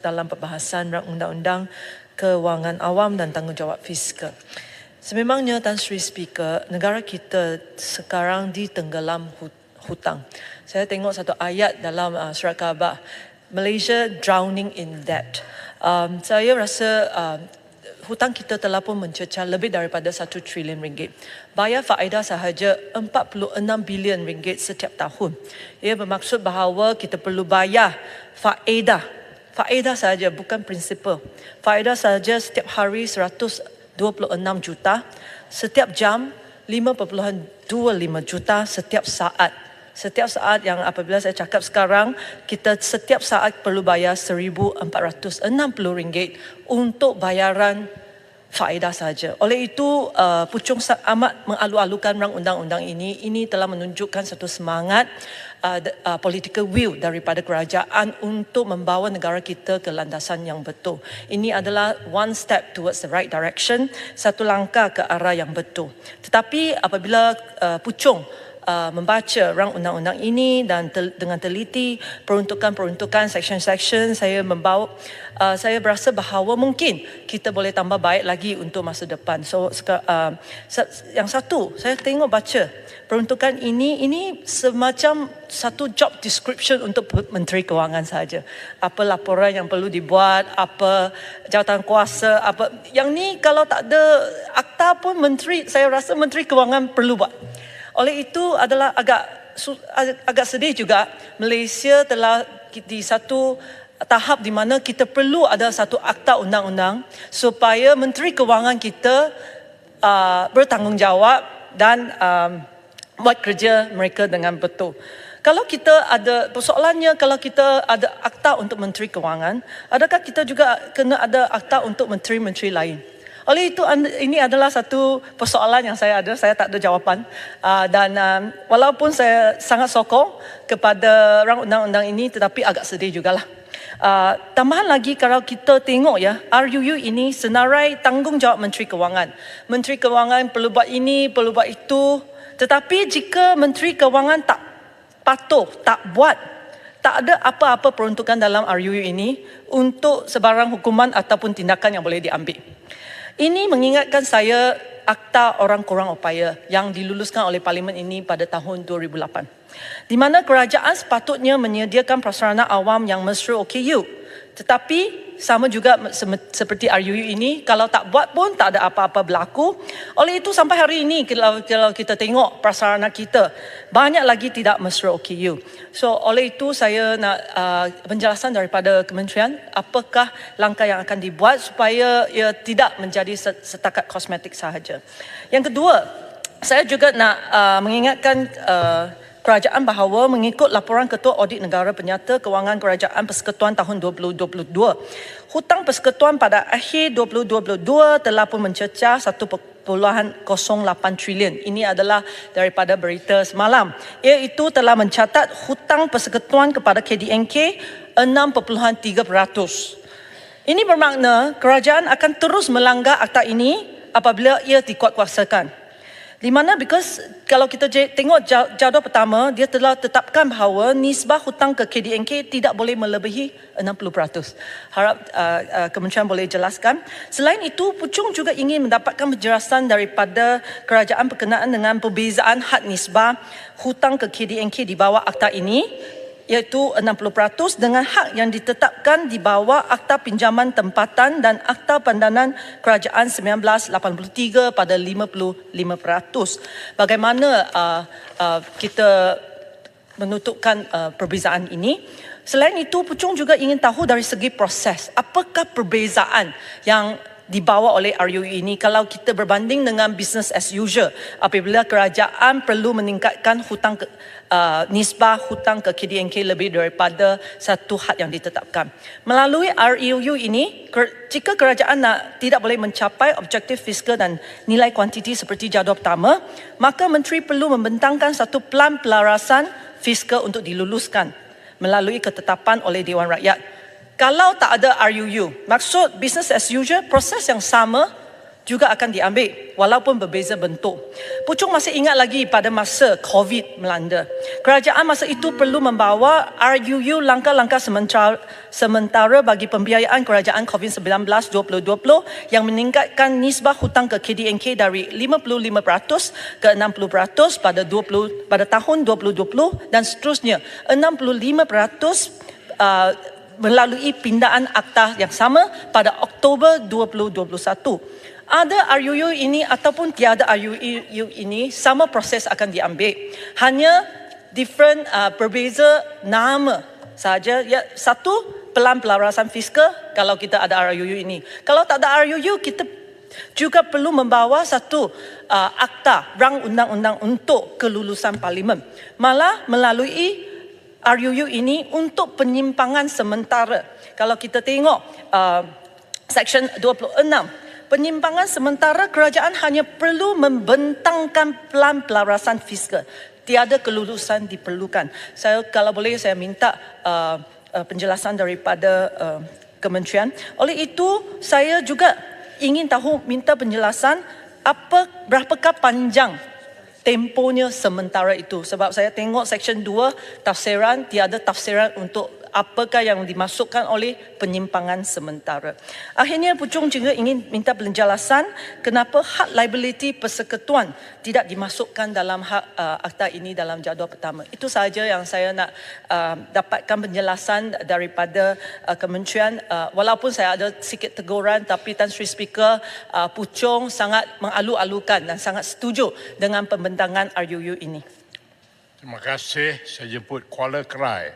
dalam pembahasan Undang-Undang Kewangan Awam dan Tanggungjawab Fiskal. Sememangnya, Tan Sri Speaker, negara kita sekarang ditenggelam hutang. Saya tengok satu ayat dalam surat khabar, Malaysia drowning in debt. Saya rasa hutang kita telah pun mencecah lebih daripada 1 trilion ringgit. Bayar faedah sahaja 46 bilion ringgit setiap tahun. Ia bermaksud bahawa kita perlu bayar faedah saja, bukan prinsipal. Faedah saja setiap hari 126 juta, setiap jam 5.25 juta setiap saat. Setiap saat yang apabila saya cakap sekarang, kita setiap saat perlu bayar RM1,460 untuk bayaran faedah saja. Oleh itu, Puchong amat mengalu-alukan rang undang-undang ini. Ini telah menunjukkan satu semangat political will daripada kerajaan untuk membawa negara kita ke landasan yang betul. Ini adalah one step towards the right direction, satu langkah ke arah yang betul. Tetapi apabila Puchong membaca rang undang-undang ini dan dengan teliti peruntukan section-section, saya berasa bahawa mungkin kita boleh tambah baik lagi untuk masa depan. So yang satu, saya tengok baca peruntukan ini semacam satu job description untuk Menteri Kewangan saja. Apa laporan yang perlu dibuat, apa jawatan kuasa, apa yang ni kalau tak ada akta pun saya rasa Menteri Kewangan perlu buat. Oleh itu adalah agak sedih juga, Malaysia telah di satu tahap di mana kita perlu ada satu akta undang-undang supaya Menteri Kewangan kita bertanggungjawab dan buat kerja mereka dengan betul. Kalau kita ada persoalannya, kalau kita ada akta untuk Menteri Kewangan, adakah kita juga kena ada akta untuk menteri-menteri lain? Oleh itu, ini adalah satu persoalan yang saya tak ada jawapan. Dan walaupun saya sangat sokong kepada rang undang-undang ini, tetapi agak sedih jugalah. Tambahan lagi, kalau kita tengok ya, RUU ini senarai tanggungjawab Menteri Kewangan. Menteri Kewangan perlu buat ini, perlu buat itu. Tetapi jika Menteri Kewangan tak patuh, tak buat, tak ada apa-apa peruntukan dalam RUU ini untuk sebarang hukuman ataupun tindakan yang boleh diambil. Ini mengingatkan saya Akta Orang Kurang Upaya yang diluluskan oleh Parlimen ini pada tahun 2008. Di mana kerajaan sepatutnya menyediakan prasarana awam yang mesra OKU. Tetapi sama juga seperti RUU ini, kalau tak buat pun tak ada apa-apa berlaku. Oleh itu sampai hari ini kalau kita tengok prasarana kita, banyak lagi tidak mesra OKU. So oleh itu saya nak penjelasan daripada kementerian, apakah langkah yang akan dibuat supaya ia tidak menjadi setakat kosmetik sahaja. Yang kedua, saya juga nak mengingatkan kerajaan bahawa mengikut laporan Ketua Audit Negara Penyata Kewangan Kerajaan Persekutuan tahun 2022, hutang persekutuan pada akhir 2022 telah pun mencecah 1.08 trilion. Ini adalah daripada berita semalam. Iaitu telah mencatat hutang persekutuan kepada KDNK 6.3%. Ini bermakna kerajaan akan terus melanggar akta ini apabila ia dikuatkuasakan. Di mana because kalau kita tengok jadual pertama, dia telah tetapkan bahawa nisbah hutang ke KDNK tidak boleh melebihi 60%. Harap kementerian boleh jelaskan. Selain itu, Puchong juga ingin mendapatkan penjelasan daripada kerajaan berkenaan dengan perbezaan had nisbah hutang ke KDNK di bawah akta ini, iaitu 60% dengan hak yang ditetapkan di bawah Akta Pinjaman Tempatan dan Akta Pandanan Kerajaan 1983 pada 55%. Bagaimana kita menutupkan perbezaan ini? Selain itu, Puchong juga ingin tahu dari segi proses, apakah perbezaan yang dibawa oleh RUU ini kalau kita berbanding dengan business as usual apabila kerajaan perlu meningkatkan nisbah hutang ke KDNK lebih daripada satu had yang ditetapkan. Melalui RUU ini, jika kerajaan tidak boleh mencapai objektif fiskal dan nilai kuantiti seperti jadual pertama, maka menteri perlu membentangkan satu pelan pelarasan fiskal untuk diluluskan melalui ketetapan oleh Dewan Rakyat. Kalau tak ada RUU, maksud business as usual, proses yang sama juga akan diambil walaupun berbeza bentuk. Puchong masih ingat lagi pada masa COVID melanda. Kerajaan masa itu perlu membawa RUU langkah-langkah sementara bagi pembiayaan kerajaan COVID-19 2020 yang meningkatkan nisbah hutang ke KDNK dari 55% ke 60% pada tahun 2020 dan seterusnya 65% melalui pindaan akta yang sama pada Oktober 2021. Ada RUU ini ataupun tiada RUU ini, sama proses akan diambil. Hanya different berbeza nama saja. Ya, satu, pelan pelarasan fiskal kalau kita ada RUU ini. Kalau tak ada RUU, kita juga perlu membawa satu akta rang undang-undang untuk kelulusan parlimen. Malah melalui RUU ini untuk penyimpangan sementara. Kalau kita tengok Section 26, penyimpangan sementara kerajaan hanya perlu membentangkan pelan pelarasan fiskal. Tiada kelulusan diperlukan. Kalau boleh saya minta penjelasan daripada kementerian. Oleh itu saya juga ingin minta penjelasan berapakah panjang temponya sementara itu. Sebab saya tengok Section 2 tafsiran, tiada tafsiran untuk apakah yang dimasukkan oleh penyimpangan sementara. Akhirnya Puchong juga ingin minta penjelasan kenapa hak liability persekutuan tidak dimasukkan dalam hak akta ini dalam jadual pertama. Itu sahaja yang saya nak dapatkan penjelasan daripada kementerian. Walaupun saya ada sikit teguran, tapi Tan Sri Speaker, Puchong sangat mengalu-alukan dan sangat setuju dengan pembentangan RUU ini. Terima kasih. Saya jemput Kuala Krai.